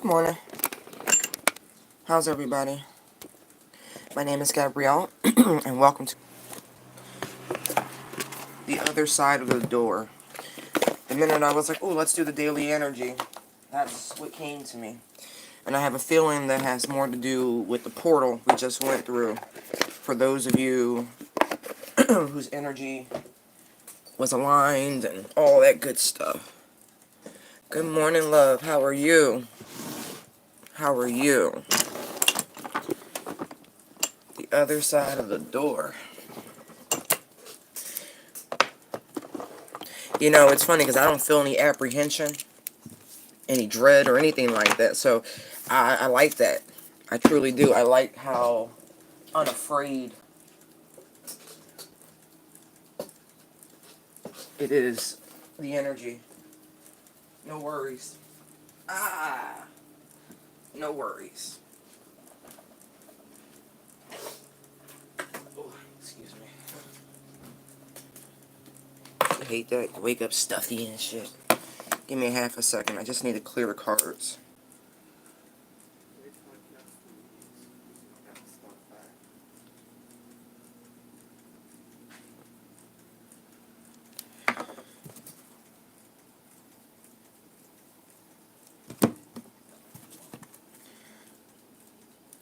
Good morning. How's everybody? My name is Gabrielle, and welcome to the other side of the door. The minute I was like, oh, let's do the daily energy, that's what came to me. And I have a feeling that has more to do with the portal we just went through. For those of you whose energy was aligned and all that good stuff. Good morning, love. How are you? How are you? The other side of the door. You know, it's funny because I don't feel any apprehension, any dread, or anything like that. So I like that. I truly do. I like how unafraid it is, the energy. No worries. No worries. Oh, excuse me. I hate that. You wake up stuffy and shit. Give me a half a second. I just need to clear the cards.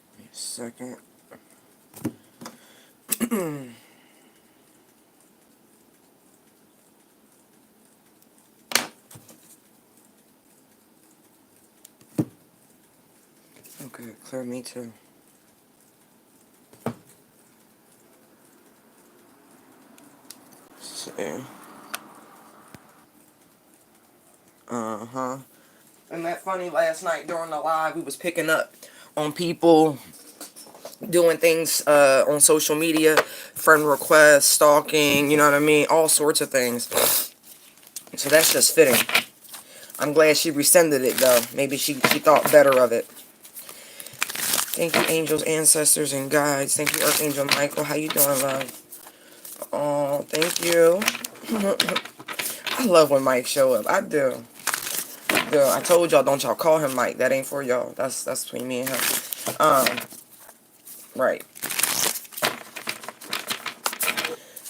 Give me a second. Okay, clear me too. See. Uh-huh. Isn't that funny? Last night during the live, we was picking up on people doing things on social media, friend requests, stalking, you know what I mean? All sorts of things. So that's just fitting. I'm glad she rescinded it, though. Maybe she thought better of it. Thank you, angels, ancestors, and guides. Thank you, Archangel Michael. How you doing, love? Oh, thank you. I love when Mike show up. I do. I told y'all, don't y'all call him Mike. That ain't for y'all. That's between me and him. Right.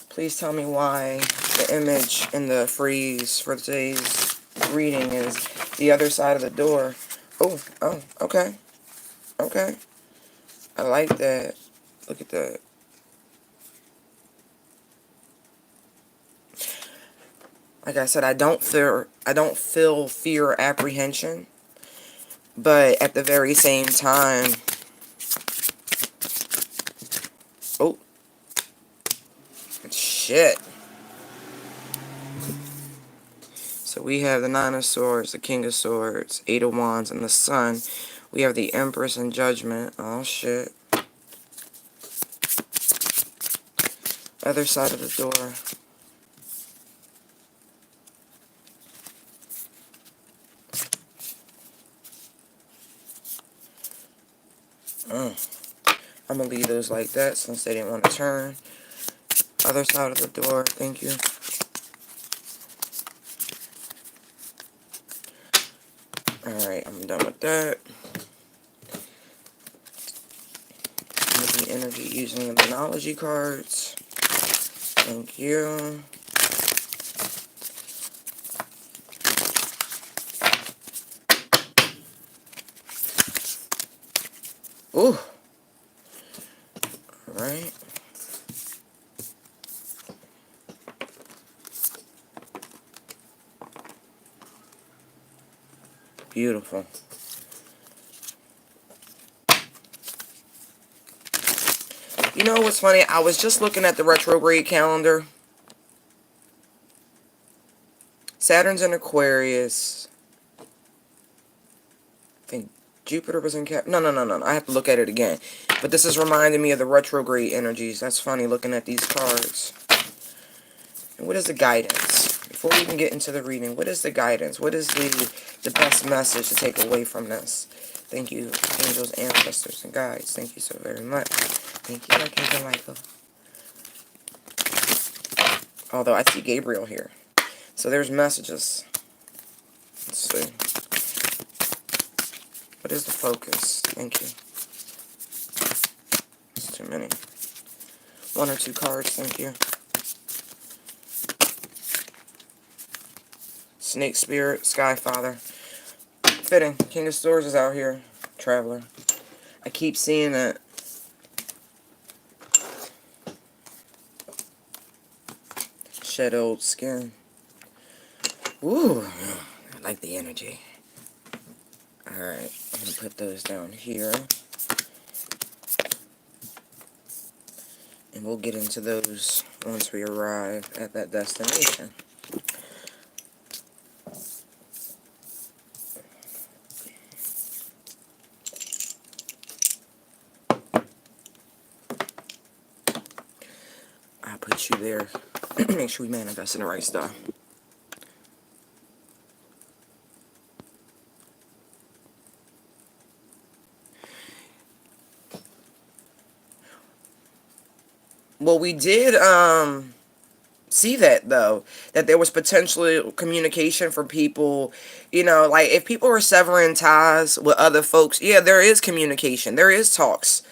Please tell me why the image in the freeze for today's reading is the other side of the door. Oh, okay. Okay. I like that. Look at that. Like I said, I don't feel fear or apprehension, but at the very same time, oh, shit. So we have the Nine of Swords, the King of Swords, Eight of Wands, and the Sun. We have the Empress and Judgment. Oh, shit. Other side of the door. I'm going to leave those like that since they didn't want to turn. Other side of the door. Thank you. Alright, I'm done with that. The energy using the Monology cards. Thank you. Ooh. Alright. Beautiful. You know what's funny? I was just looking at the retrograde calendar. Saturn's in Aquarius. I think Jupiter was in Cap. No. I have to look at it again. But this is reminding me of the retrograde energies. That's funny looking at these cards. And what is the guidance? Before we even get into the reading, what is the guidance? What is the best message to take away from this? Thank you, angels, ancestors, and guides. Thank you so very much. Thank you, Archangel Michael. Although I see Gabriel here. So there's messages. Let's see. What is the focus? Thank you. It's too many. 1 or 2 cards, thank you. Snake Spirit, Sky Father. Fitting. King of Swords is out here. Traveler. I keep seeing it. Shed old skin. Ooh. I like the energy. Alright. I'm going to put those down here. And we'll get into those once we arrive at that destination. I'll put you there. Make sure we manifest in the right stuff. Well, we did see that, though, that there was potentially communication for people, you know, like if people are severing ties with other folks, yeah, there is communication, there is talks.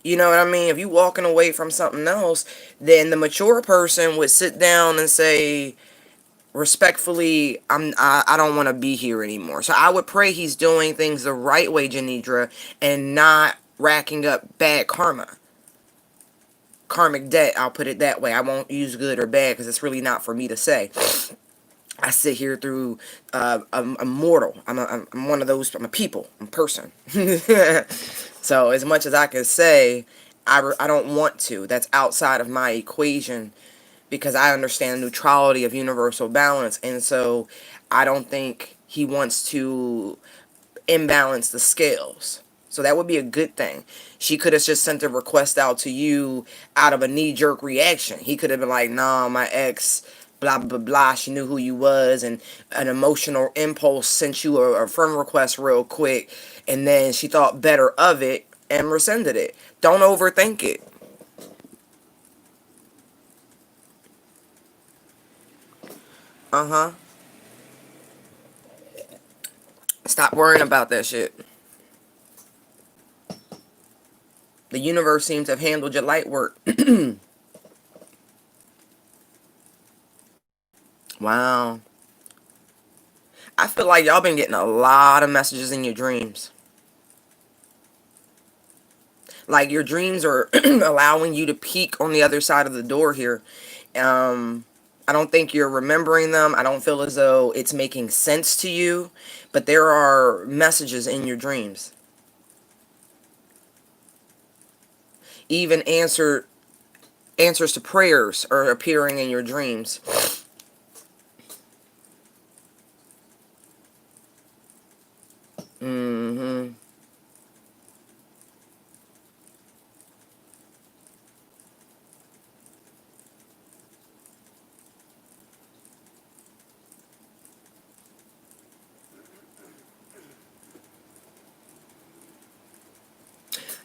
You know what I mean? If you walking away from something else, then the mature person would sit down and say, respectfully, I don't want to be here anymore. So I would pray he's doing things the right way, Janidra, and not racking up bad karma. Karmic debt, I'll put it that way. I won't use good or bad because it's really not for me to say. I sit here through I'm mortal. I'm one of those. I'm a people. I'm a person. So as much as I can say, I don't want to. That's outside of my equation because I understand the neutrality of universal balance, and so I don't think he wants to imbalance the scales. So that would be a good thing. She could have just sent a request out to you out of a knee-jerk reaction. He could have been like, nah, my ex, blah, blah, blah. She knew who you was, and an emotional impulse sent you a friend request real quick, and then she thought better of it and rescinded it. Don't overthink it. Uh-huh. Stop worrying about that shit. The universe seems to have handled your light work. Wow. I feel like y'all been getting a lot of messages in your dreams. Like your dreams are allowing you to peek on the other side of the door here. I don't think you're remembering them. I don't feel as though it's making sense to you, but there are messages in your dreams. Even answers to prayers are appearing in your dreams. Mm-hmm.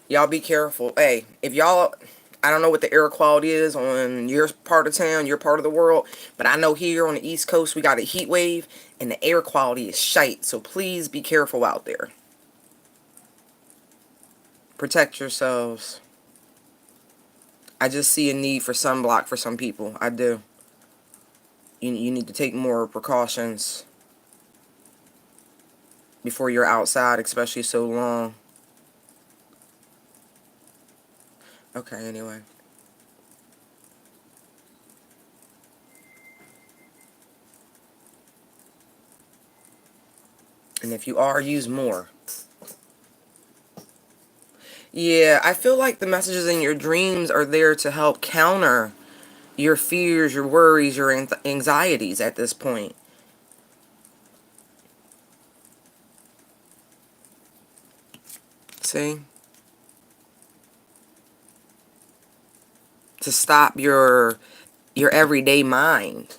Y'all be careful. Hey, if y'all, I don't know what the air quality is on your part of town, your part of the world, but I know here on the East Coast we got a heat wave and the air quality is shite. So please be careful out there. Protect yourselves. I just see a need for sunblock for some people. I do. You need to take more precautions before you're outside, especially so long. Okay, anyway. And if you are, use more. Yeah, I feel like the messages in your dreams are there to help counter your fears, your worries, your anxieties at this point. See? To stop your everyday mind.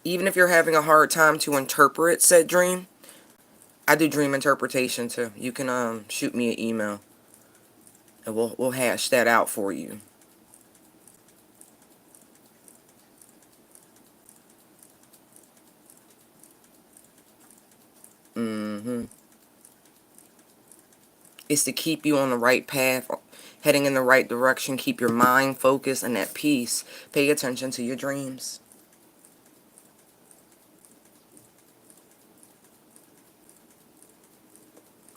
Even if you're having a hard time to interpret said dream, I do dream interpretation too. You can shoot me an email and we'll hash that out for you. is to keep you on the right path, heading in the right direction. Keep your mind focused and at peace. Pay attention to your dreams.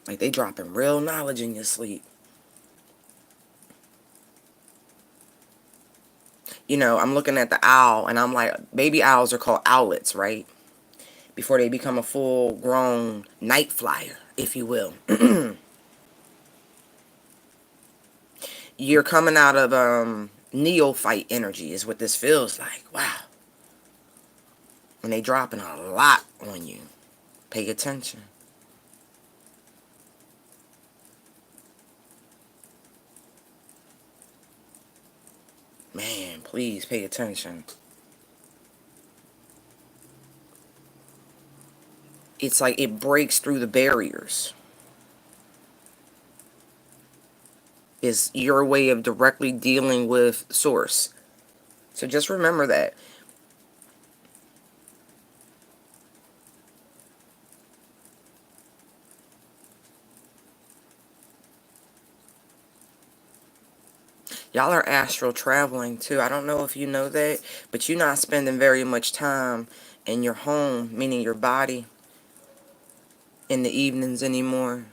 Like, they dropping real knowledge in your sleep. You know, I'm looking at the owl, and I'm like, baby owls are called owlets, right? Before they become a full-grown night flyer, if you will. You're coming out of neophyte energy is what this feels like. Wow. And they dropping a lot on you. Pay attention. Man, please pay attention. It's like it breaks through the barriers. It's your way of directly dealing with source. So just remember that. Y'all are astral traveling too. I don't know if you know that, but you're not spending very much time in your home, meaning your body, in the evenings anymore.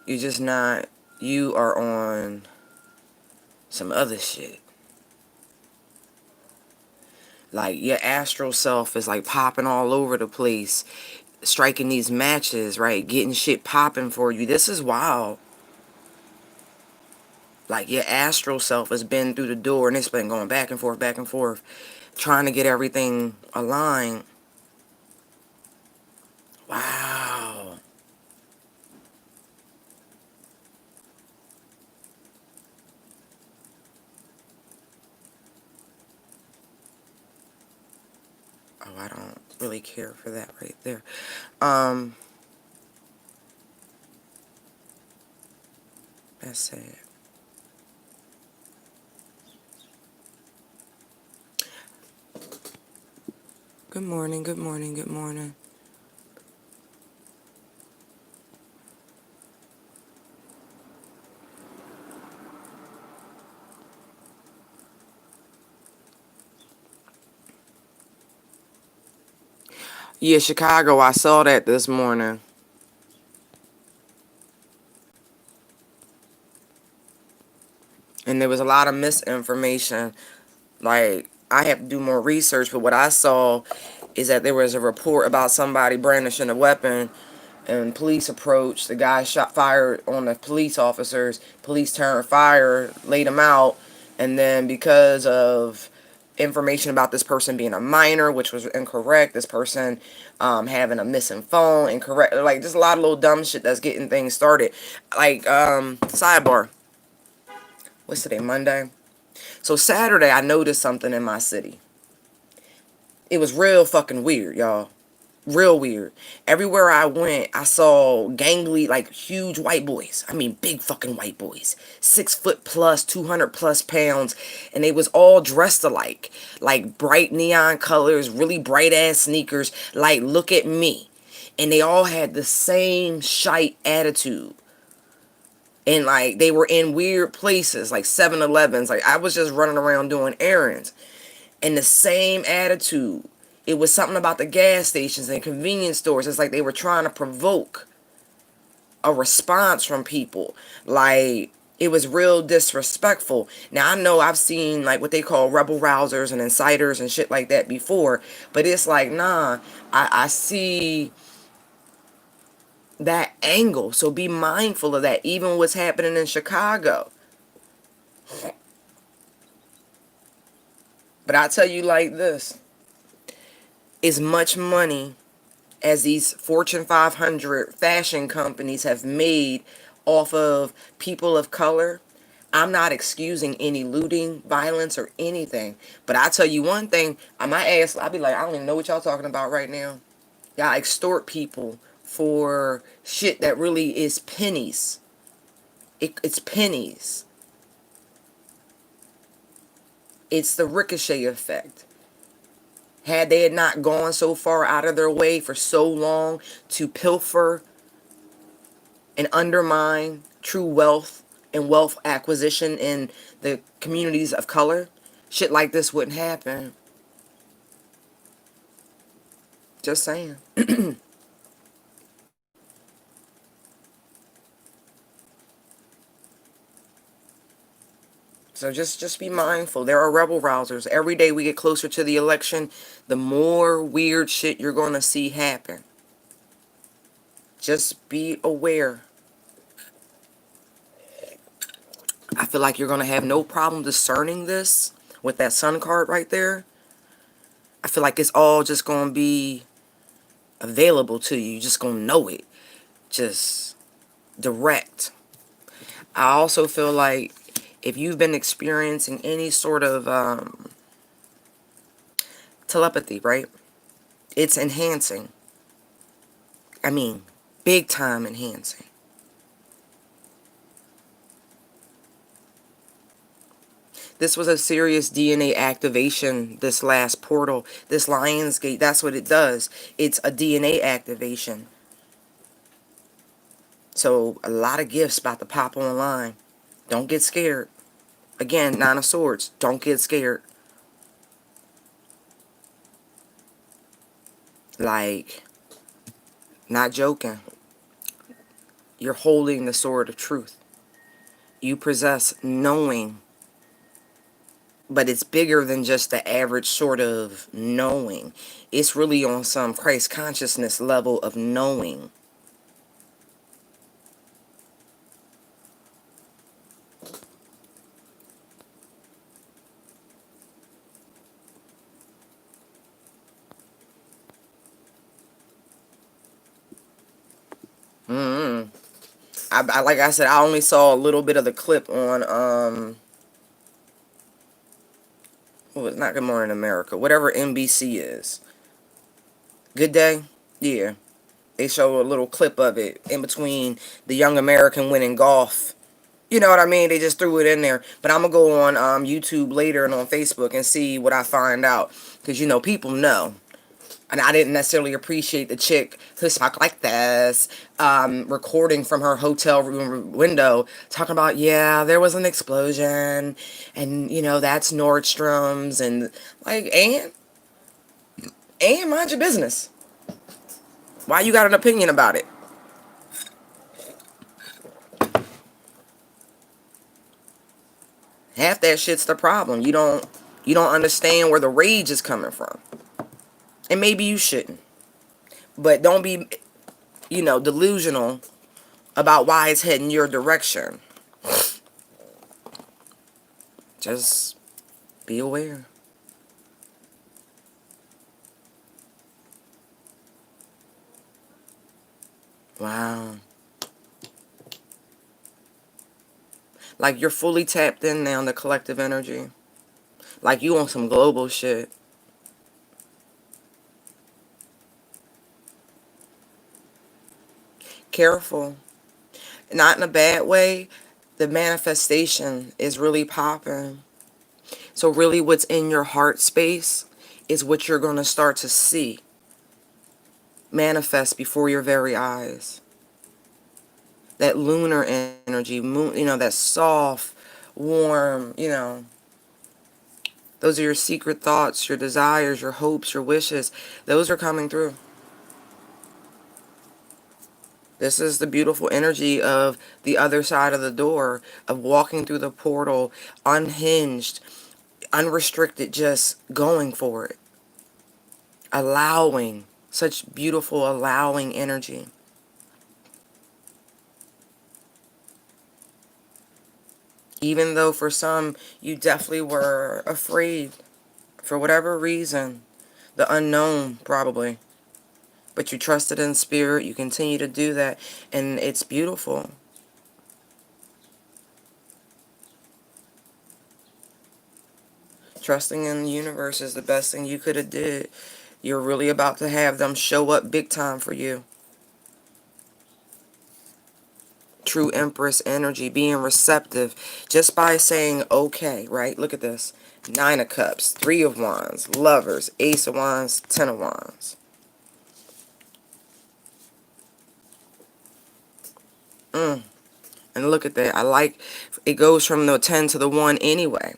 You're just not. You are on some other shit. Like, your astral self is like popping all over the place, striking these matches, right? Getting shit popping for you. This is wild. Like, your astral self has been through the door and it's been going back and forth, trying to get everything aligned. Wow. Oh, I don't really care for that right there. That's sad. Good morning, good morning, good morning. Yeah, Chicago, I saw that this morning. And there was a lot of misinformation. Like, I have to do more research, but what I saw is that there was a report about somebody brandishing a weapon, and police approached. The guy fired on the police officers. Police turned fire, laid him out, and then because of information about this person being a minor, which was incorrect, this person having a missing phone, incorrect, like just a lot of little dumb shit that's getting things started. Like, sidebar. What's today? Monday. So Saturday, I noticed something in my city. It was real fucking weird, y'all. Real weird. Everywhere I went, I saw gangly, like huge white boys. I mean, big fucking white boys. 6 foot plus, 200 plus pounds. And they was all dressed alike. Like bright neon colors, really bright ass sneakers. Like, look at me. And they all had the same shite attitude. And like, they were in weird places, like 7-Elevens. Like, I was just running around doing errands. And the same attitude. It was something about the gas stations and convenience stores. It's like they were trying to provoke a response from people. Like, it was real disrespectful. Now, I know I've seen like what they call rebel rousers and inciters and shit like that before. But it's like, nah, I see that angle. So be mindful of that. Even what's happening in Chicago. But I tell you like this. As much money as these Fortune 500 fashion companies have made off of people of color, I'm not excusing any looting, violence, or anything. But I tell you one thing, I might ask, I'll be like, I don't even know what y'all talking about right now. Y'all extort people for shit that really is pennies. It's pennies. It's the ricochet effect. Had they had not gone so far out of their way for so long to pilfer and undermine true wealth and wealth acquisition in the communities of color, shit like this wouldn't happen. Just saying. So just be mindful. There are rebel rousers. Every day we get closer to the election, the more weird shit you're going to see happen. Just be aware. I feel like you're going to have no problem discerning this with that sun card right there. I feel like it's all just going to be available to you. You're just going to know it. Just direct. I also feel like if you've been experiencing any sort of telepathy, right? It's enhancing. I mean, big time enhancing. This was a serious DNA activation, this last portal. This Lion's Gate, that's what it does. It's a DNA activation. So, a lot of gifts about to pop online. Don't get scared. Again, Nine of Swords. Don't get scared. Like, not joking. You're holding the sword of truth. You possess knowing, but it's bigger than just the average sort of knowing. It's really on some Christ consciousness level of knowing. Mm-hmm. Like I said, I only saw a little bit of the clip on well, it's not Good Morning America, whatever NBC is. Good Day? Yeah. They show a little clip of it in between the young American winning golf. You know what I mean? They just threw it in there. But I'm going to go on YouTube later and on Facebook and see what I find out. Because, you know, people know. And I didn't necessarily appreciate the chick who spoke like this, recording from her hotel room window, talking about, yeah, there was an explosion, and, you know, that's Nordstrom's, and, like, and mind your business. Why you got an opinion about it? Half that shit's the problem. You don't understand where the rage is coming from. And maybe you shouldn't. But don't be, you know, delusional about why it's heading your direction. Just be aware. Wow. Like you're fully tapped in now, the collective energy. Like you on some global shit. Careful. Not in a bad way. The manifestation is really popping. So really what's in your heart space is what you're going to start to see manifest before your very eyes. That lunar energy, moon, you know, that soft, warm, you know, those are your secret thoughts, your desires, your hopes, your wishes. Those are coming through. This is the beautiful energy of the other side of the door, of walking through the portal, unhinged, unrestricted, just going for it. Allowing, such beautiful allowing energy. Even though for some, you definitely were afraid for whatever reason. The unknown, probably. But you trusted in spirit. You continue to do that. And it's beautiful. Trusting in the universe is the best thing you could have did. You're really about to have them show up big time for you. True Empress energy, being receptive just by saying okay, right? Look at this. 9 of Cups, 3 of Wands, Lovers, Ace of Wands, 10 of Wands. And look at that. I like, it goes from the 10 to the 1 anyway.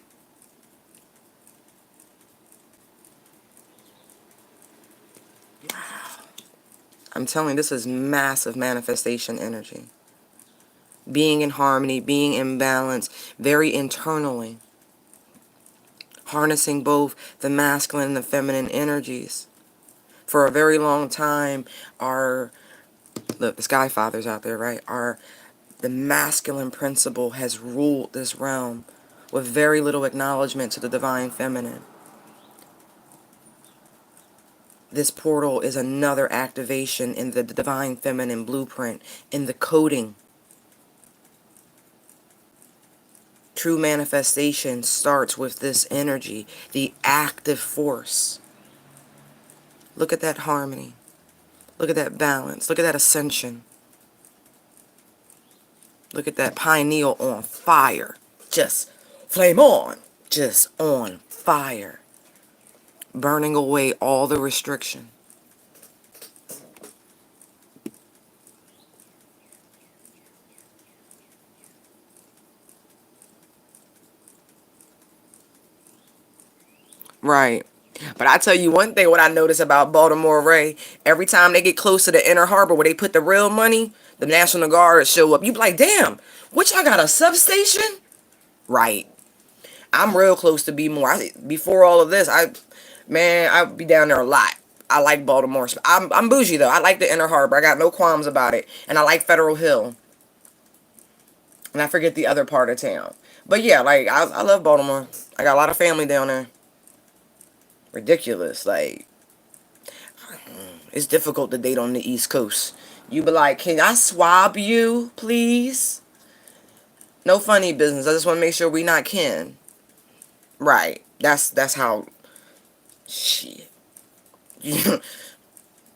I'm telling you, this is massive manifestation energy. Being in harmony, being in balance, very internally. Harnessing both the masculine and the feminine energies. For a very long time, look, the Sky Fathers out there, right? The masculine principle has ruled this realm with very little acknowledgement to the divine feminine. This portal is another activation in the divine feminine blueprint, in the coding. True manifestation starts with this energy, the active force. Look at that harmony. Look at that balance. Look at that ascension. Look at that pineal on fire. Just flame on. Just on fire. Burning away all the restriction. Right. But I tell you one thing, what I notice about Baltimore, Ray, every time they get close to the inner harbor where they put the real money, the National Guard show up. You be like, damn, which I got a substation? Right. I'm real close to before all of this, I'd be down there a lot. I like Baltimore. I'm bougie though. I like the inner harbor. I got no qualms about it. And I like Federal Hill. And I forget the other part of town. But yeah, like, I love Baltimore. I got a lot of family down there. Ridiculous. Like, it's difficult to date on the East Coast. You be like, can I swab you, please? No funny business. I just want to make sure we not kin. Right. That's how. Shit.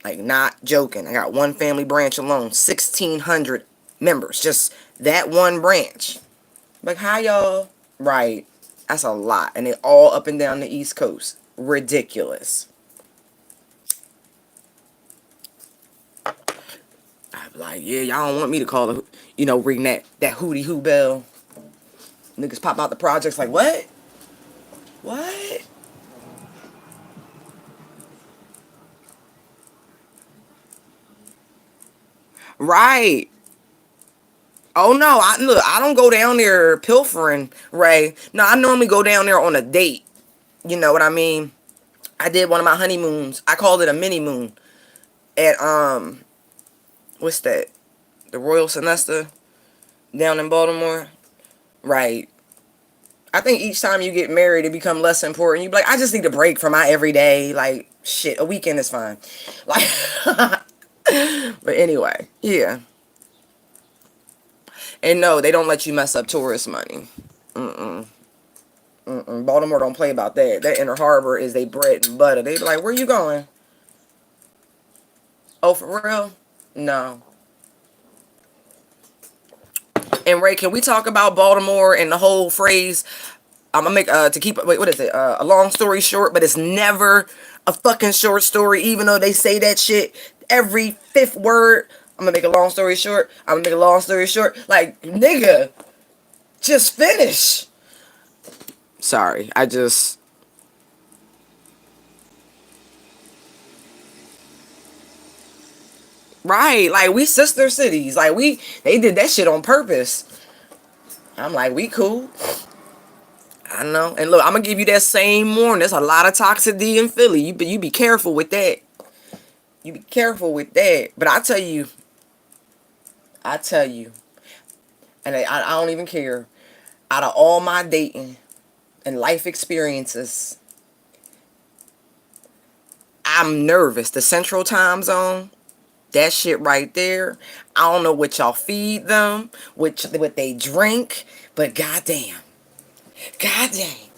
Like, not joking. I got one family branch alone. 1,600 members. Just that one branch. Like, hi, y'all. Right. That's a lot. And they all up and down the East Coast. Ridiculous. I'm like, yeah, y'all don't want me to call the, ring that hootie hoo bell. Niggas pop out the projects like, what? What? Right. Oh no, I don't go down there pilfering, Ray. No, I normally go down there on a date. You know what I mean? I did one of my honeymoons. I called it a mini moon at what's that? The Royal Sonesta down in Baltimore. Right. I think each time you get married, it becomes less important. You be like, I just need a break from my everyday. Like, shit, a weekend is fine. Like, but anyway, yeah. And no, they don't let you mess up tourist money. Mm-mm. Mm-mm. Baltimore don't play about that. That inner harbor is they bread and butter. They be like, where you going? Oh, for real? No. And Ray, can we talk about Baltimore and the whole phrase? I'm gonna make to keep wait, what is it? A long story short, but it's never a fucking short story, even though they say that shit every fifth word. I'm gonna make a long story short. I'm gonna make a long story short. Like, nigga, just finish. Sorry, I just. Right, like, we sister cities. Like, they did that shit on purpose. I'm like, we cool. I know. And look, I'm gonna give you that same warning. There's a lot of toxicity in Philly. You be careful with that. You be careful with that. But I tell you, and I don't even care. Out of all my dating and life experiences, I'm nervous. The Central Time Zone, that shit right there. I don't know what y'all feed them, what they drink, but goddamn, goddamn.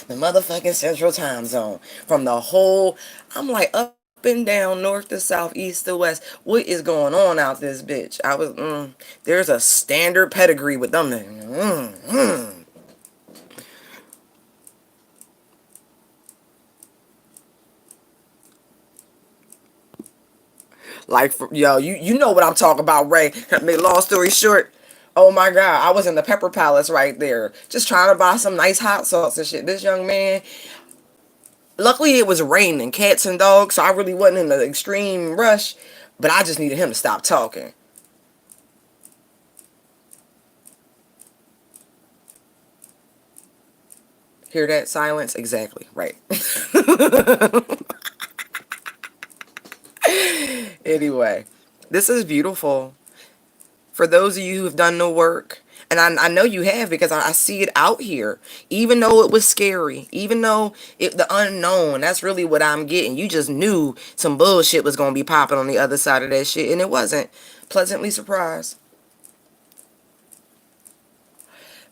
The motherfucking Central Time Zone. From the whole, I'm like, up and down, north to south, east to west. What is going on out this bitch? There's a standard pedigree with them. Like, yo, you know what I'm talking about, Ray. Make a long story short. Oh my God, I was in the Pepper Palace right there, just trying to buy some nice hot sauce and shit. This young man, luckily it was raining, cats and dogs, so I really wasn't in the extreme rush, but I just needed him to stop talking. Hear that silence? Exactly, right. Anyway, this is beautiful. For those of you who have done the work, and I know you have because I see it out here, even though it was scary, even though the unknown, that's really what I'm getting. You just knew some bullshit was going to be popping on the other side of that shit, and it wasn't. Pleasantly surprised.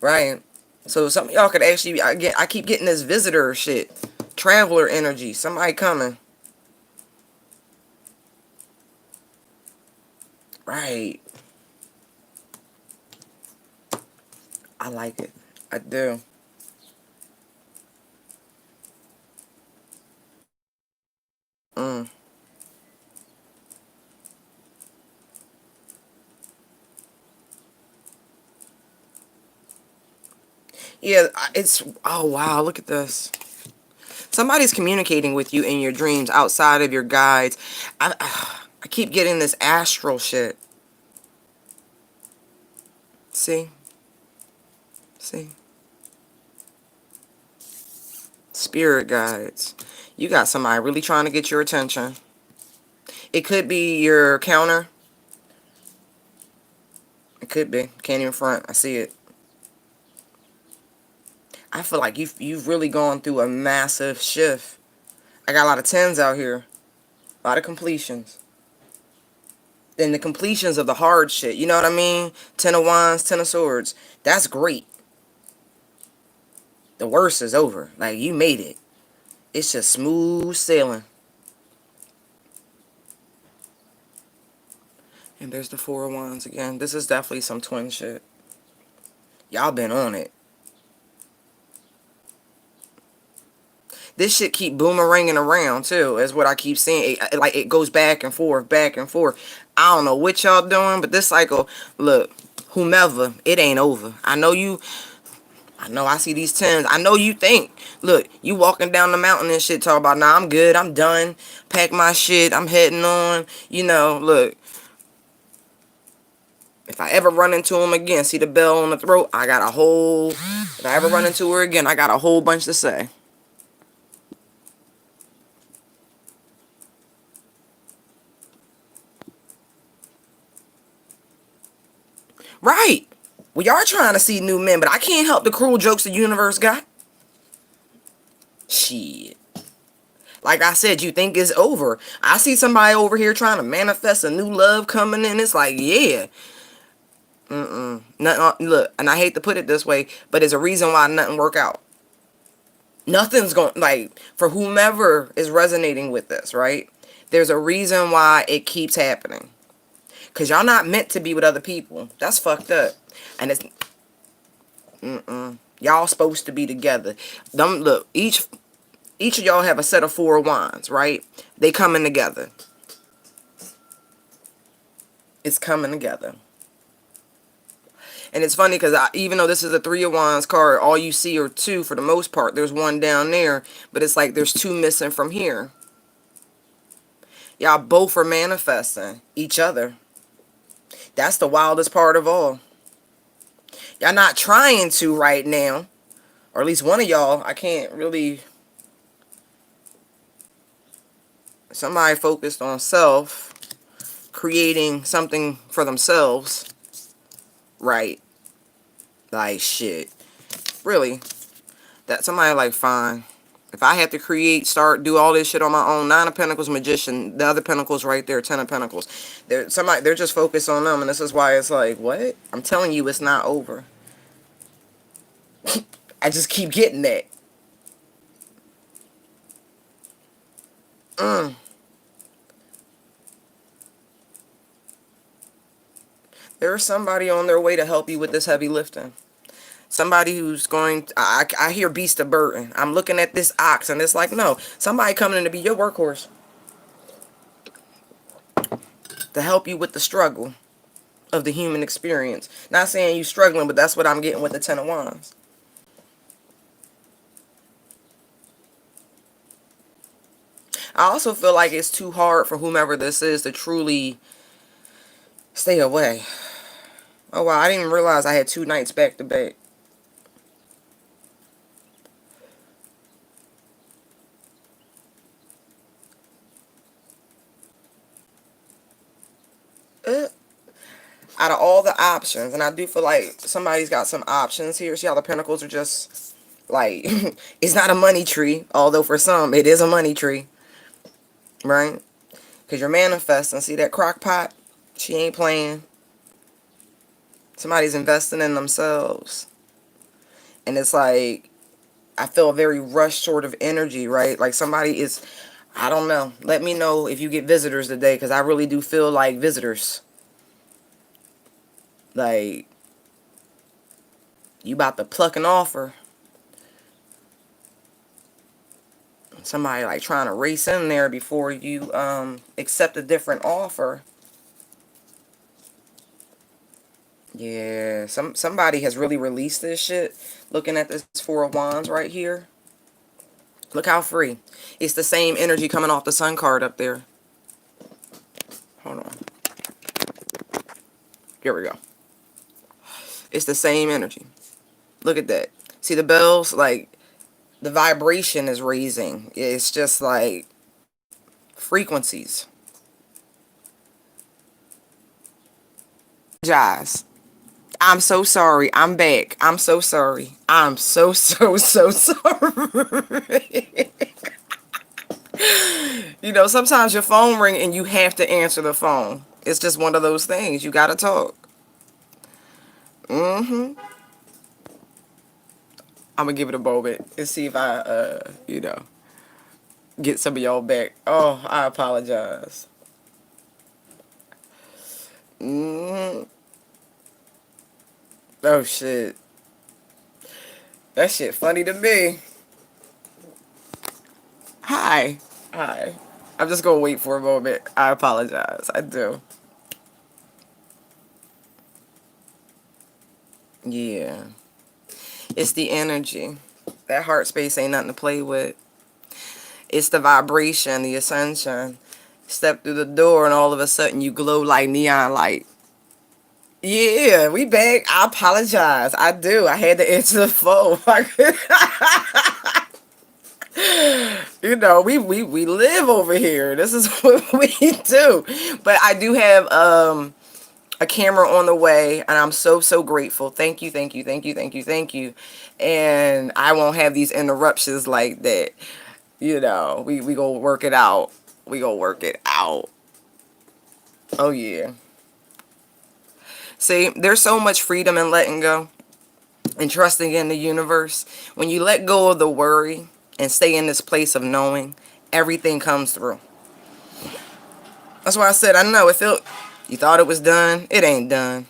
Right. So some of y'all could actually, I keep getting this visitor shit, traveler energy, somebody coming. Right. I like it. I do. Mm. Yeah, it's, oh wow, look at this. Somebody's communicating with you in your dreams outside of your guides. I keep getting this astral shit. See? See? Spirit guides. You got somebody really trying to get your attention. It could be your counter. It could be. Can't even front. I see it. I feel like you've really gone through a massive shift. I got a lot of tens out here. A lot of completions. And the completions of the hard shit. You know what I mean? Ten of wands, ten of swords. That's great. The worst is over. Like, you made it. It's just smooth sailing. And there's the four of wands again. This is definitely some twin shit. Y'all been on it. This shit keep boomeranging around too, is what I keep seeing. Like, it goes back and forth, back and forth. I don't know what y'all doing, but this cycle, look, whomever, it ain't over. I know I see these tens. I know you think, look, you walking down the mountain and shit, talk about, nah, I'm good, I'm done, pack my shit, I'm heading on. You know, look, if I ever run into him again, see the bell on the throat, I got a whole, if I ever run into her again, I got a whole bunch to say. Right. We are trying to see new men, but I can't help the cruel jokes the universe got. Shit. Like I said, you think it's over. I see somebody over here trying to manifest a new love coming in. It's like, yeah. Nothing, look, and I hate to put it this way, but there's a reason why nothing work out. Nothing's going, like, for whomever is resonating with this, right? There's a reason why it keeps happening. Because y'all not meant to be with other people. That's fucked up. And it's, y'all supposed to be together. Them, look, each of y'all have a set of four of wands, right? They coming together. It's coming together. And it's funny because even though this is a three of wands card, all you see are two for the most part. There's one down there, but it's like there's two missing from here. Y'all both are manifesting each other. That's the wildest part of all. Y'all not trying to right now, or at least one of y'all. I can't really. Somebody focused on self, creating something for themselves. Right. Like, shit. Really. That somebody like, fine. If I had to create, start, do all this shit on my own, Nine of Pentacles, Magician, the other Pentacles right there, Ten of Pentacles. They're just focused on them, and this is why it's like, what? I'm telling you, it's not over. I just keep getting that. There's somebody on their way to help you with this heavy lifting. Somebody who's going, I hear beast of burden. I'm looking at this ox, and it's like, no, somebody coming in to be your workhorse. To help you with the struggle of the human experience. Not saying you struggling, but that's what I'm getting with the Ten of Wands. I also feel like it's too hard for whomever this is to truly stay away. Oh wow, I didn't even realize I had 2 nights back to back. Uh, Out of all the options, and I do feel like somebody's got some options here. See how the pentacles are just like, it's not a money tree, although for some it is a money tree, right? Because you're manifesting. See that crock pot? She ain't playing. Somebody's investing in themselves. And it's like, I feel a very rushed sort of energy, right? Like somebody is, I don't know. Let me know if you get visitors today, because I really do feel like visitors. Like, you about to pluck an offer. Somebody like trying to race in there before you accept a different offer. Yeah, somebody has really released this shit. Looking at this Four of Wands right here. Look how free. It's the same energy coming off the Sun card up there. Hold on. Here we go. It's the same energy. Look at that. See the bells? Like, the vibration is raising. It's just like frequencies. Apologize. I'm so sorry. I'm back. I'm so sorry. I'm so sorry. You know, sometimes your phone ring and you have to answer the phone. It's just one of those things. You gotta talk. I'm gonna give it a moment and see if I, get some of y'all back. Oh, I apologize. Oh, shit. That shit funny to me. Hi. Hi. I'm just gonna wait for a moment. I apologize. I do. Yeah. It's the energy. That heart space ain't nothing to play with. It's the vibration, the ascension. Step through the door and all of a sudden you glow like neon light. Yeah, we back. I apologize. I do. I had to answer the phone. You know, we live over here. This is what we do. But I do have a camera on the way, and I'm so grateful. Thank you, thank you, thank you, thank you, thank you. And I won't have these interruptions like that. You know, we gonna work it out. We gonna work it out. Oh yeah. See, there's so much freedom in letting go and trusting in the universe. When you let go of the worry and stay in this place of knowing, everything comes through. That's why I said, I know it felt, you thought it was done. It ain't done.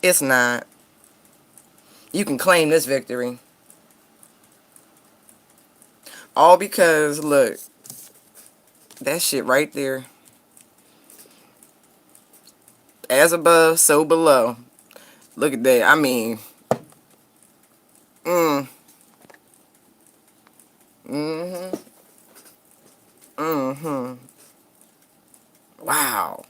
It's not. You can claim this victory. All because, look, that shit right there. As above, so below. Look at that. I mean, mm, mm-hmm, mm-hmm. Wow.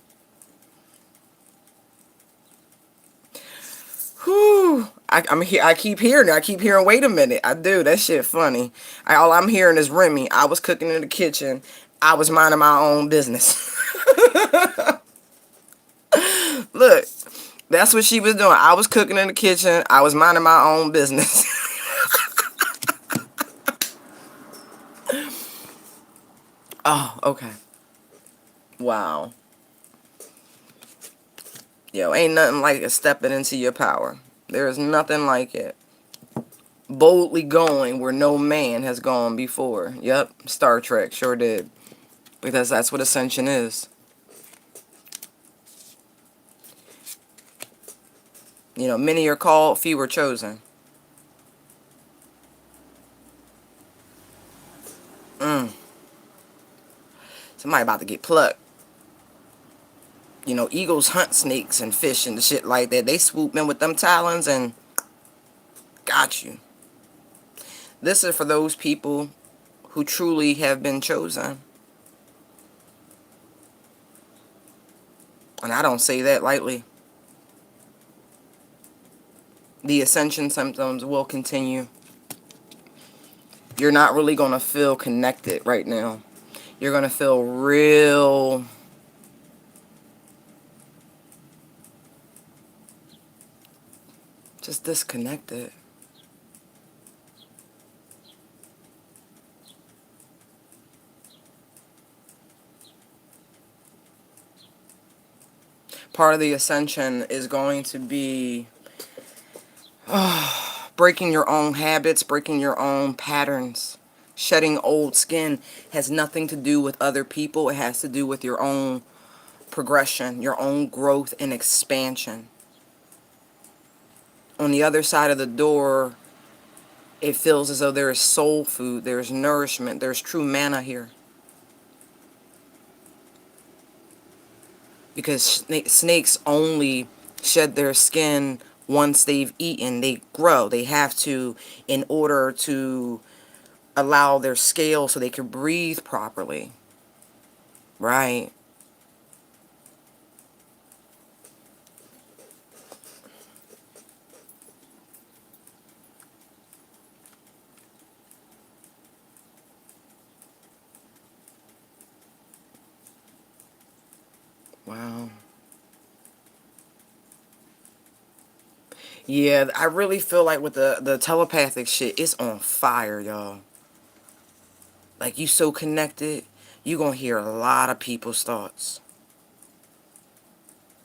Whew. I keep hearing it. I keep hearing, wait a minute. I do. That shit funny. All I'm hearing is Remy. I was cooking in the kitchen. I was minding my own business. Look, that's what she was doing. I was cooking in the kitchen. I was minding my own business. Oh, okay. Wow. Yo, ain't nothing like it stepping into your power. There is nothing like it. Boldly going where no man has gone before. Yep, Star Trek sure did. Because that's what ascension is. You know, many are called, few are chosen. Somebody about to get plucked. You know, eagles hunt snakes and fish and shit like that. They swoop in with them talons and got you. This is for those people who truly have been chosen. And I don't say that lightly. The ascension symptoms will continue. You're not really going to feel connected right now. You're going to feel real just disconnected. Part of the ascension is going to be breaking your own habits, breaking your own patterns. Shedding old skin has nothing to do with other people. It has to do with your own progression, your own growth and expansion. On the other side of the door, it feels as though there is soul food, there's nourishment, there's true manna here. Because snakes only shed their skin once they've eaten. They grow. They have to, in order to allow their scales so they can breathe properly. Right. Wow. Yeah, I really feel like with the telepathic shit, it's on fire, y'all. Like, you so connected, you gonna hear a lot of people's thoughts.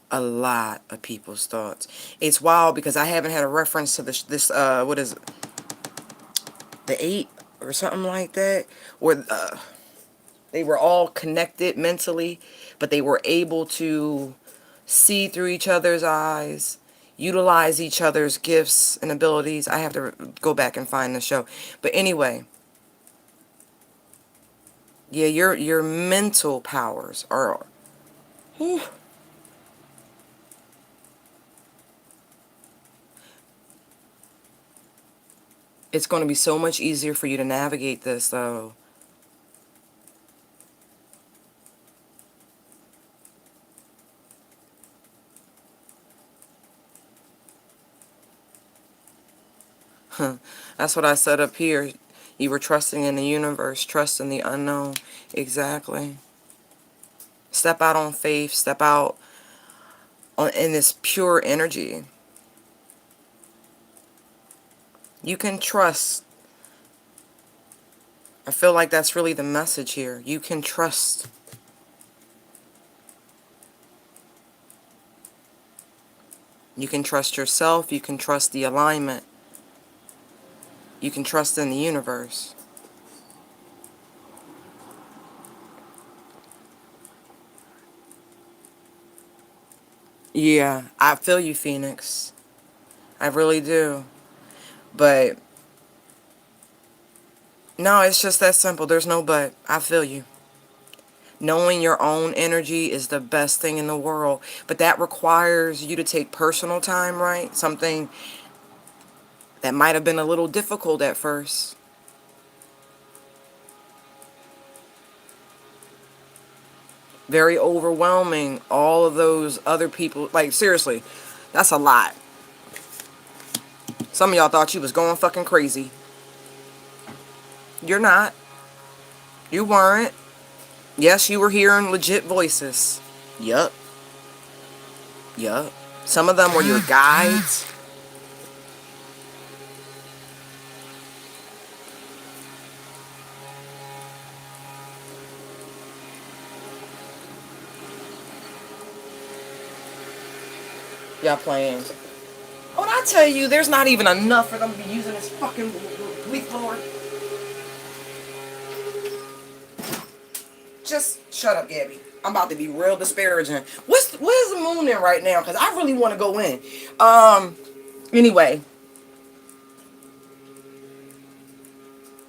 A lot of people's thoughts. It's wild because I haven't had a reference to this what is it? The 8 or something like that, where they were all connected mentally, but they were able to see through each other's eyes, utilize each other's gifts and abilities. I have to go back and find the show. But anyway, yeah, your mental powers are, whew. It's going to be so much easier for you to navigate this, though. That's what I said up here. You were trusting in the universe, trust in the unknown. Exactly. Step out on faith, step out in this pure energy. You can trust. I feel like that's really the message here. You can trust. You can trust yourself. You can trust the alignment. You can trust in the universe. Yeah, I feel you, Phoenix. I really do. But no, it's just that simple. There's no but. I feel you. Knowing your own energy is the best thing in the world. But that requires you to take personal time, right? Something that might have been a little difficult at first. Very overwhelming. All of those other people. Like, seriously, that's a lot. Some of y'all thought you was going fucking crazy. You're not. You weren't. Yes, you were hearing legit voices. Yup. Yup. Some of them were your guides. Y'all playing. When I tell you, there's not even enough for them to be using this fucking leaf blower. Just shut up, Gabby. I'm about to be real disparaging. Where's the moon in right now? Because I really want to go in. Anyway.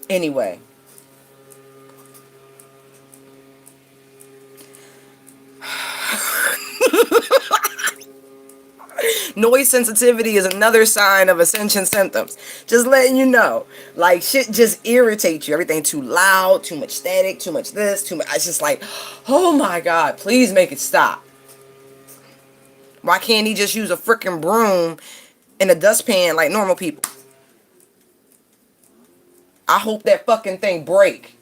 Anyway. Noise sensitivity is another sign of ascension symptoms. Just letting you know. Like, shit just irritates you. Everything too loud, too much static, too much this, too much. It's just like, oh my God, please make it stop. Why can't he just use a freaking broom and a dustpan like normal people? I hope that fucking thing break.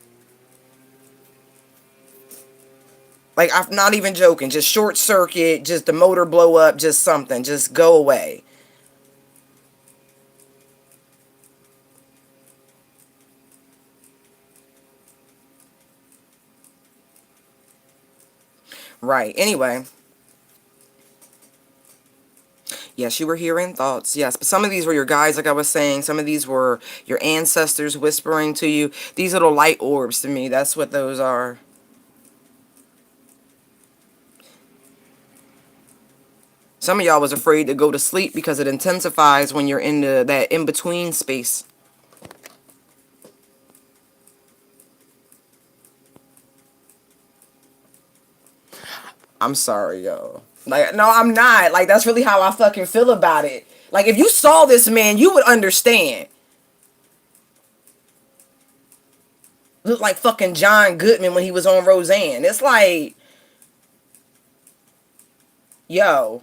Like, I'm not even joking. Just short circuit, just the motor blow up, just something. Just go away. Right. Anyway. Yes, you were hearing thoughts. Yes, but some of these were your guides, like I was saying. Some of these were your ancestors whispering to you. These little light orbs to me, that's what those are. Some of y'all was afraid to go to sleep because it intensifies when you're in that in-between space. I'm sorry, yo. Like, no, I'm not. Like, that's really how I fucking feel about it. Like, if you saw this man, you would understand. Looked like fucking John Goodman when he was on Roseanne. It's like, yo,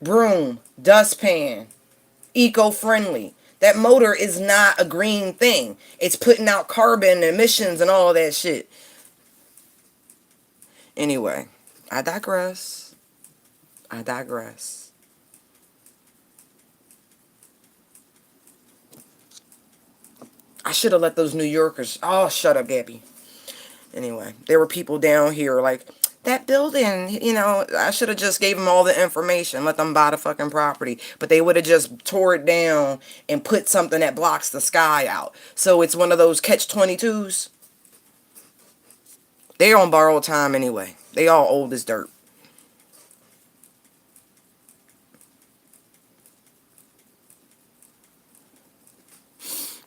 broom, dustpan, eco-friendly. That motor is not a green thing. It's putting out carbon emissions and all that shit. Anyway, I digress. I digress. I should have let those New Yorkers... Oh, shut up, Gabby. Anyway, there were people down here like, that building, you know, I should have just gave them all the information, let them buy the fucking property. But they would have just tore it down and put something that blocks the sky out. So it's one of those catch-22s. They're on borrowed time anyway. They all old as dirt.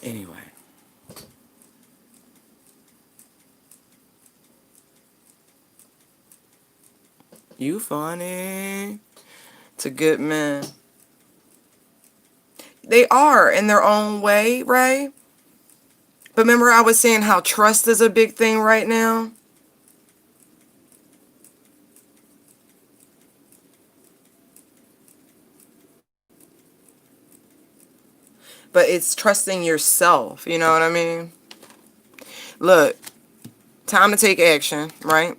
Anyway. You funny. It's a good man. They are in their own way, right? But remember I was saying how trust is a big thing right now? But it's trusting yourself, you know what I mean? Look, time to take action, right?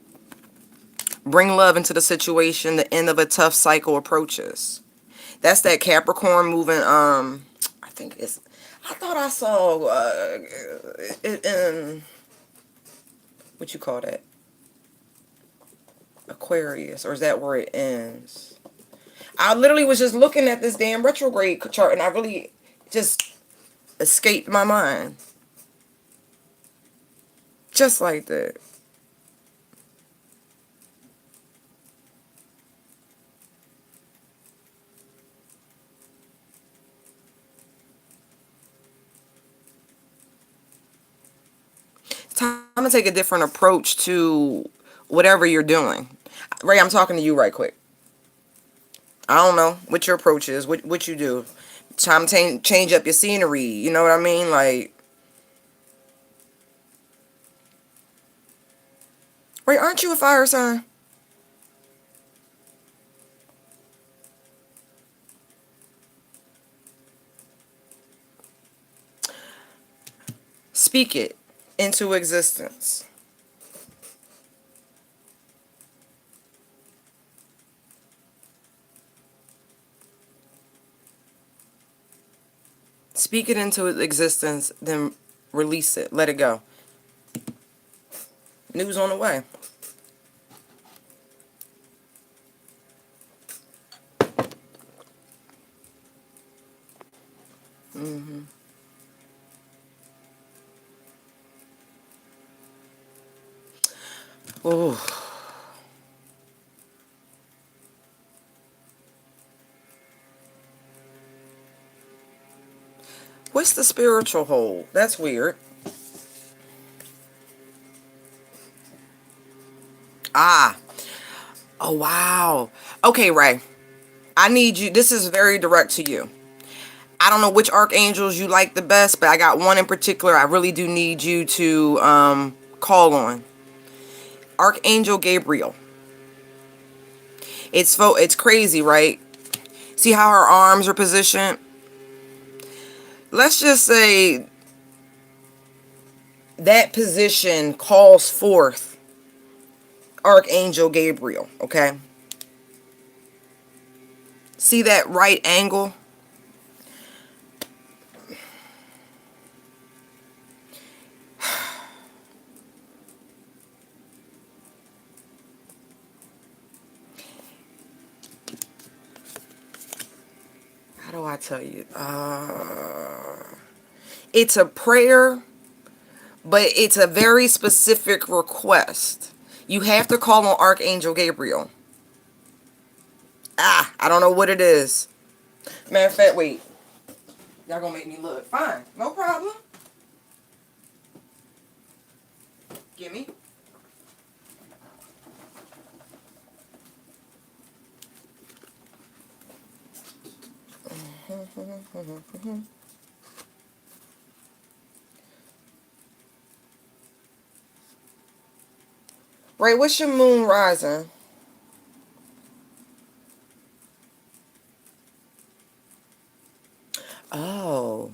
Bring love into the situation. The end of a tough cycle approaches. That's that Capricorn moving, I think it's, I thought I saw, it in, what you call that? Aquarius, or is that where it ends? I literally was just looking at this damn retrograde chart and I really just escaped my mind. Just like that. It's time to take a different approach to whatever you're doing. Ray, I'm talking to you right quick. I don't know what your approach is, what you do. Time to change up your scenery, you know what I mean? Like, Ray, aren't you a fire sign? Speak it into existence. Speak it into existence, then release it. Let it go. News on the way. Mm-hmm. Oh. What's the spiritual hold? That's weird. Ah. Oh, wow. Okay, Ray. I need you. This is very direct to you. I don't know which archangels you like the best, but I got one in particular I really do need you to call on. Archangel Gabriel. It's crazy, right? See how her arms are positioned? Let's just say that position calls forth Archangel Gabriel, okay? See that right angle? How do I tell you? It's a prayer, but it's a very specific request. You have to call on Archangel Gabriel. I don't know what it is. Matter of fact, wait. Y'all gonna make me look. Fine. No problem. Gimme. Ray, what's your moon rising? Oh.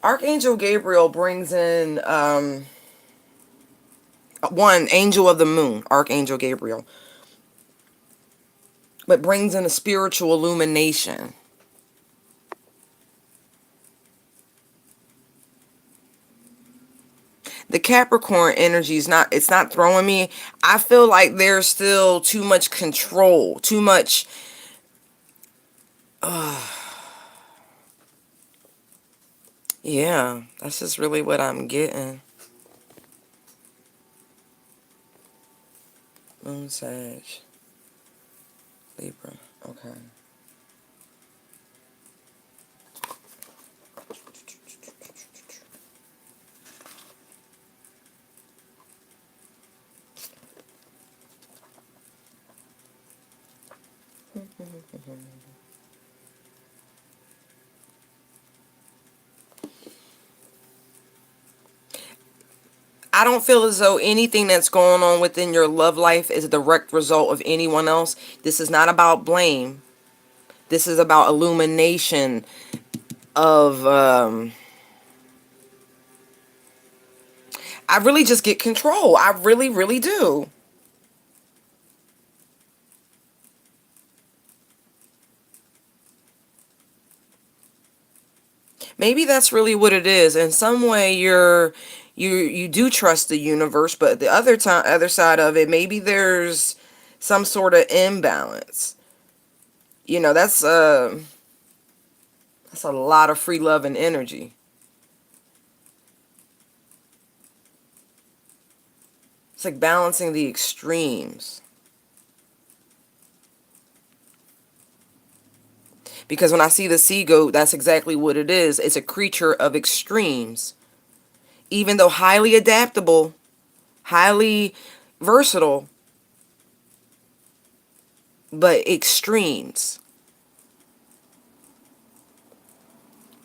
Archangel Gabriel brings in one angel of the moon, Archangel Gabriel, but brings in a spiritual illumination. The Capricorn energy is not, it's not throwing me. I feel like there's still too much control, too much yeah, that's just really what I'm getting. Moon Sag, Libra. Okay. I don't feel as though anything that's going on within your love life is a direct result of anyone else. This is not about blame. This is about illumination of I really just get control. I really, really do. Maybe that's really what it is. In some way you do trust the universe, but the other side of it, maybe there's some sort of imbalance. You know, that's a lot of free love and energy. It's like balancing the extremes. Because when I see the sea goat, that's exactly what it is. It's a creature of extremes. Even though highly adaptable, highly versatile, but extremes.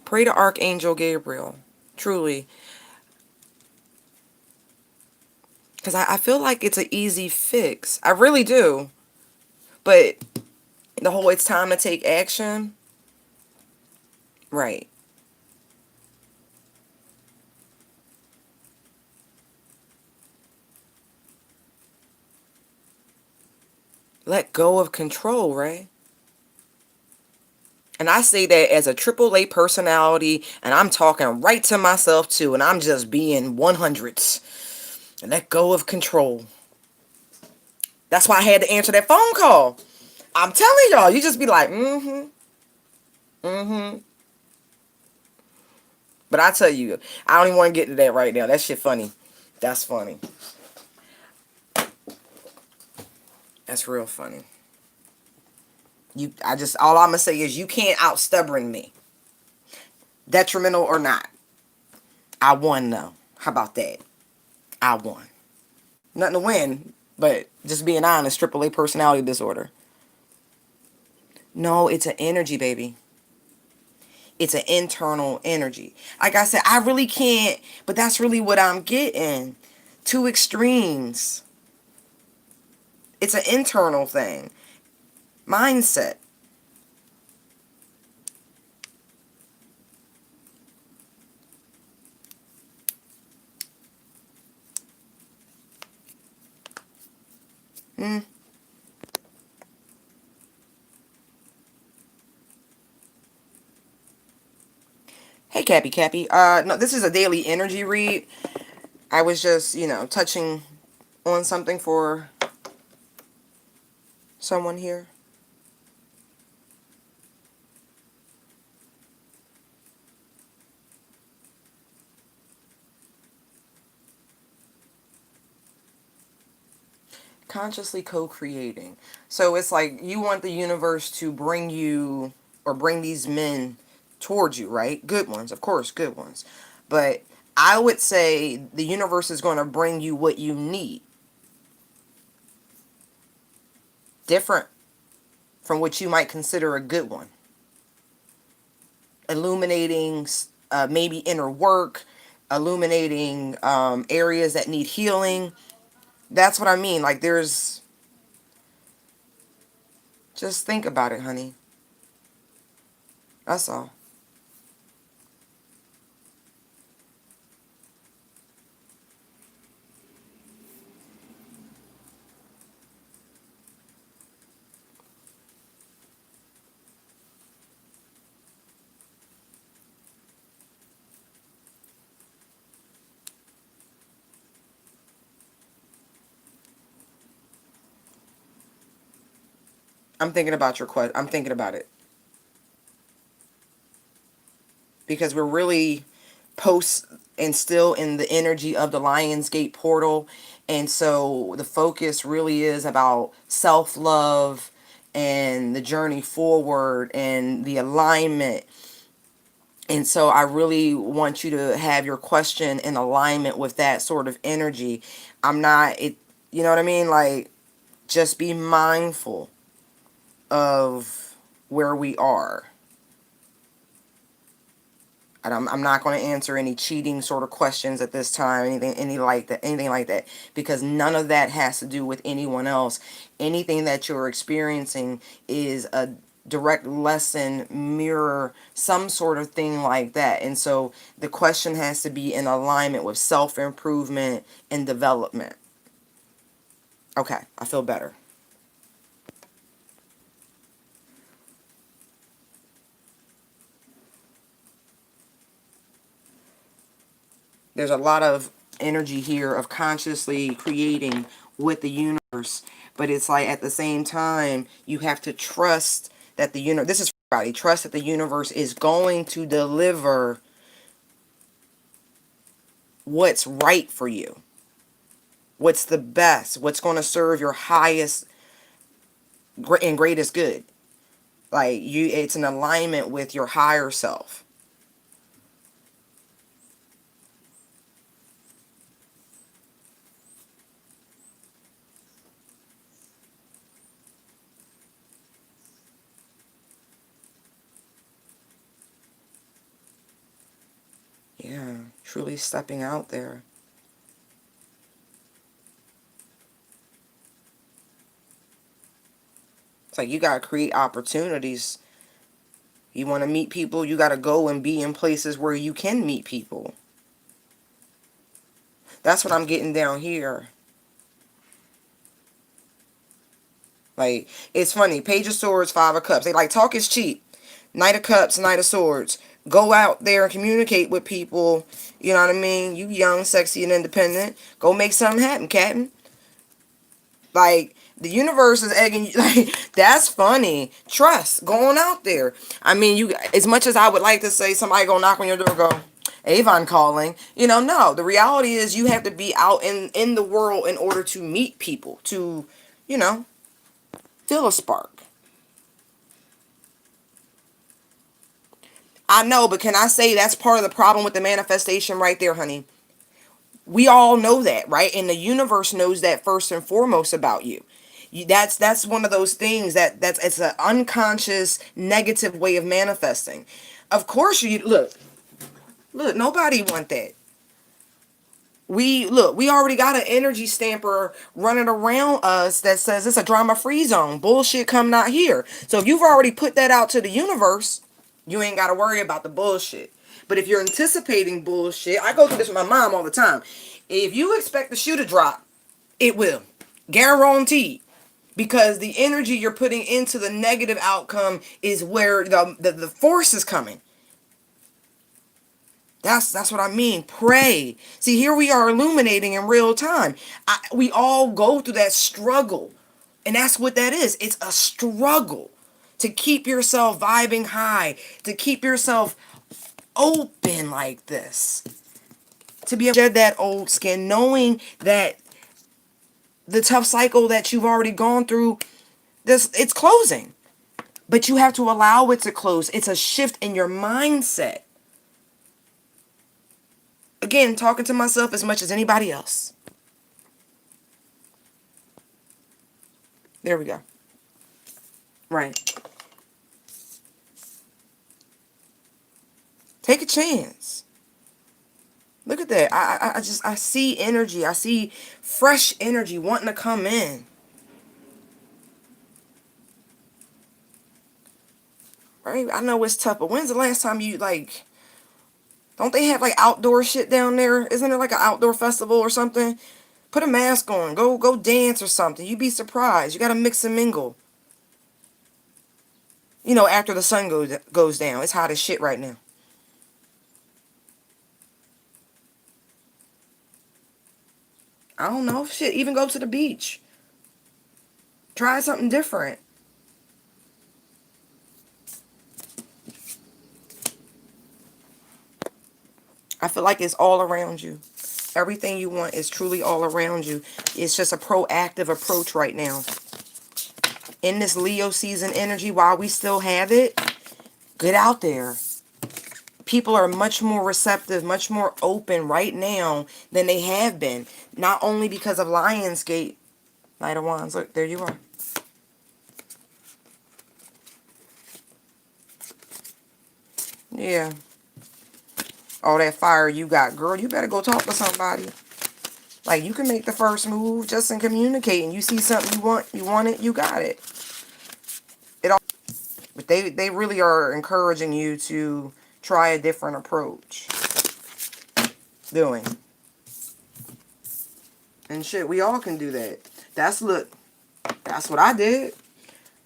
Pray to Archangel Gabriel. Truly. Because I feel like it's an easy fix. I really do. But the whole it's time to take action. Right. Let go of control, right? And I say that as a AAA personality, and I'm talking right to myself too, and I'm just being 100s. Let go of control. That's why I had to answer that phone call. I'm telling y'all, you just be like, mm-hmm, mm-hmm. But I tell you, I don't even want to get to that right now. That shit funny. That's funny. That's real funny. All I'm gonna say is you can't out stubborn me, detrimental or not. I won though. How about that? I won. Nothing to win, but just being honest, AAA personality disorder. No, it's an energy, baby. It's an internal energy. Like I said, I really can't, but that's really what I'm getting. Two extremes. It's an internal thing. Mindset. Hmm. Hey, Cappy Cappy. No, this is a daily energy read. I was just, touching on something for someone here. Consciously co-creating. So it's like you want the universe to bring you or bring these men towards you, right? Good ones, of course, good ones. But I would say the universe is going to bring you what you need. Different from what you might consider a good one. Illuminating maybe inner work, illuminating areas that need healing. That's what I mean. Like just think about it, honey. That's all. I'm thinking about your question. I'm thinking about it because we're really post and still in the energy of the Lionsgate portal. And so the focus really is about self-love and the journey forward and the alignment. And so I really want you to have your question in alignment with that sort of energy. I'm not it you know what I mean? Like just be mindful of where we are. And I'm not going to answer any cheating sort of questions at this time, anything like that, because none of that has to do with anyone else. Anything that you're experiencing is a direct lesson, mirror, some sort of thing like that. And so the question has to be in alignment with self-improvement and development. Okay, I feel better. There's a lot of energy here of consciously creating with the universe, but it's like at the same time you have to trust that the universe, this is for everybody, trust that the universe is going to deliver what's right for you, what's the best, what's going to serve your highest and greatest good. Like it's an alignment with your higher self. Yeah, truly stepping out there. It's like you got to create opportunities. You want to meet people, you got to go and be in places where you can meet people. That's what I'm getting down here. Like, it's funny. Page of Swords, Five of Cups. They like, talk is cheap. Knight of Cups, Knight of Swords. Go out there and communicate with people. You know what I mean? You young, sexy, and independent. Go make something happen, Captain. Like, the universe is egging you. Like, that's funny. Trust. Going out there. I mean, you. As much as I would like to say somebody gonna knock on your door, go, Avon calling. No. The reality is you have to be out in the world in order to meet people. To, you know, feel a spark. I know, but can I say that's part of the problem with the manifestation right there, honey? We all know that, right? And the universe knows that first and foremost about you. That's one of those things that's it's an unconscious negative way of manifesting. Of course, you look. Nobody want that. We already got an energy stamper running around us that says it's a drama free zone. Bullshit come not here. So if you've already put that out to the universe, you ain't got to worry about the bullshit. But if you're anticipating bullshit, I go through this with my mom all the time. If you expect the shoe to drop, it will. Guaranteed. Because the energy you're putting into the negative outcome is where the force is coming. That's what I mean. Pray. See, here we are illuminating in real time. We all go through that struggle. And that's what that is. It's a struggle to keep yourself vibing high, to keep yourself open like this. To be able to shed that old skin, knowing that the tough cycle that you've already gone through, it's closing. But you have to allow it to close. It's a shift in your mindset. Again, talking to myself as much as anybody else. There we go. Right. Take a chance. Look at that. I see energy. I see fresh energy wanting to come in. Right? I know it's tough, but when's the last time you don't they have like outdoor shit down there? Isn't there like an outdoor festival or something? Put a mask on. Go dance or something. You'd be surprised. You gotta mix and mingle. After the sun goes down. It's hot as shit right now. I don't know. Shit, even go to the beach. Try something different. I feel like it's all around you. Everything you want is truly all around you. It's just a proactive approach right now. In this Leo season energy, while we still have it, get out there. People are much more receptive, much more open right now than they have been. Not only because of Lionsgate. Knight of Wands, look, there you are. Yeah. All that fire you got, girl, you better go talk to somebody. Like, you can make the first move just in communicating. You see something you want it, you got it. But they really are encouraging you to try a different approach. Doing. And shit, we all can do that. That's what I did.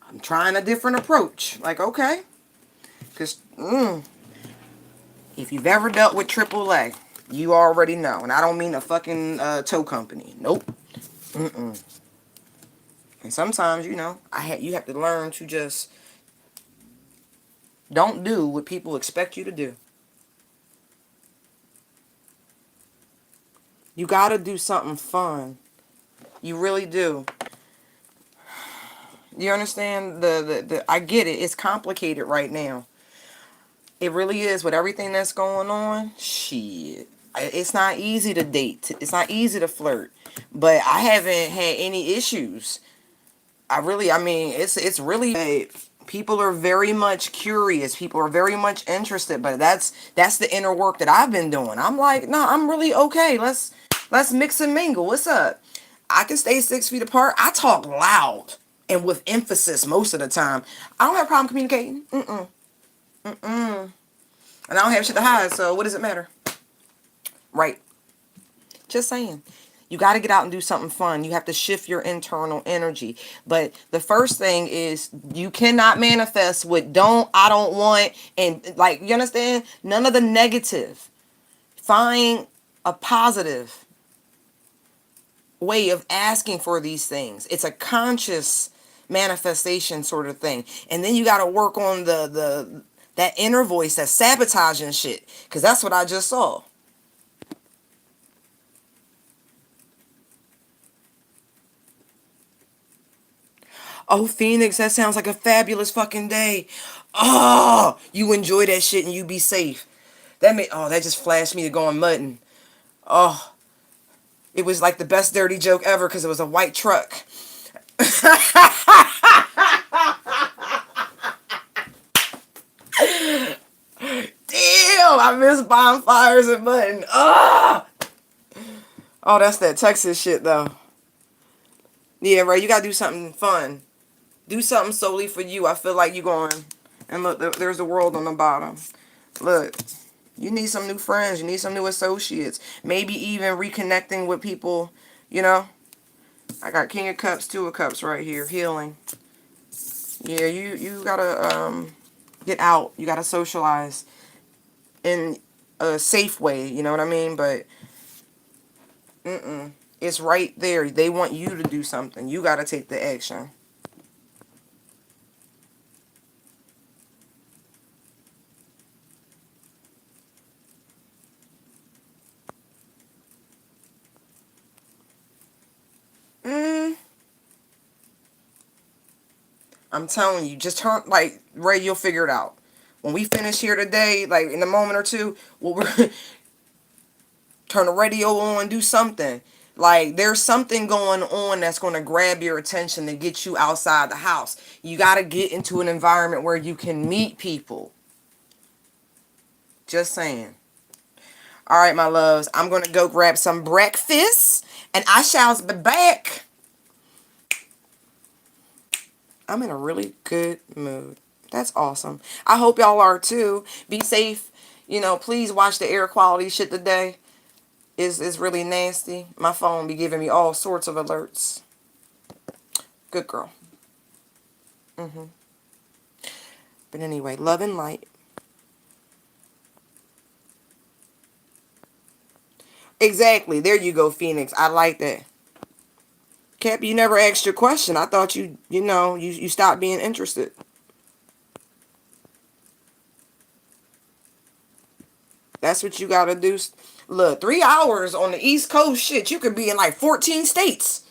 I'm trying a different approach. Like, okay. Because, if you've ever dealt with AAA, you already know. And I don't mean a fucking tow company. Nope. And sometimes, you have to learn to just don't do what people expect you to do. You gotta do something fun. You really do. You understand? I get it. It's complicated right now. It really is with everything that's going on. Shit. It's not easy to date. It's not easy to flirt. But I haven't had any issues. I mean, it's really, people are very much curious. People are very much interested. But that's the inner work that I've been doing. I'm like, no, I'm really okay. Let's mix and mingle. What's up? I can stay 6 feet apart. I talk loud and with emphasis most of the time. I don't have a problem communicating. And I don't have shit to hide, so what does it matter? Right. Just saying. You got to get out and do something fun. You have to shift your internal energy. But the first thing is you cannot manifest with I don't want, and like, you understand? None of the negative. Find a positive way of asking for these things. It's a conscious manifestation sort of thing. And then you got to work on that inner voice that's sabotaging shit, because that's what I just saw. Oh, Phoenix, that sounds like a fabulous fucking day. Oh, you enjoy that shit and you be safe. That just flashed me to going mudding. Oh, it was like the best dirty joke ever because it was a white truck. Damn, I miss bonfires and mudding. Oh, oh, that's that Texas shit though. Yeah, right. You gotta do something fun. Do something solely for you. I feel like you going. And look, there's the world on the bottom. Look, you need some new friends. You need some new associates. Maybe even reconnecting with people. You know. I got King of Cups, Two of Cups right here. Healing. Yeah, you gotta get out. You gotta socialize in a safe way. You know what I mean? But it's right there. They want you to do something. You gotta take the action. I'm telling you, just turn, like, Ray, you'll figure it out. When we finish here today, like, in a moment or two, we'll turn the radio on, do something. Like, there's something going on that's going to grab your attention to get you outside the house. You got to get into an environment where you can meet people. Just saying. All right, my loves, I'm going to go grab some breakfast, and I shall be back. I'm in a really good mood. That's awesome. I hope y'all are too. Be safe. You know, please watch the air quality shit today. Is really nasty. My phone be giving me all sorts of alerts. Good girl. But anyway, love and light. Exactly. There you go, Phoenix. I like that. Cap, you never asked your question. I thought you stopped being interested. That's what you gotta do. Look, 3 hours on the East Coast, shit, you could be in like 14 states.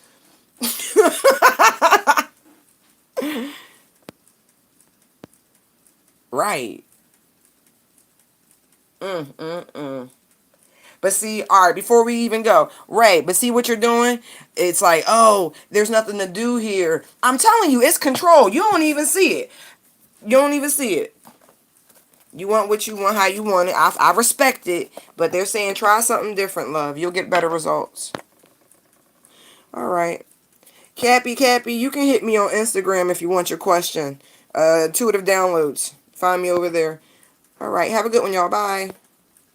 Right. But see, all right, before we even go, Ray, but see what you're doing? It's like, oh, there's nothing to do here. I'm telling you, it's control. You don't even see it. You don't even see it. You want what you want, how you want it. I respect it, but they're saying try something different, love. You'll get better results. All right. Cappy, you can hit me on Instagram if you want your question. Intuitive Downloads. Find me over there. All right. Have a good one, y'all. Bye.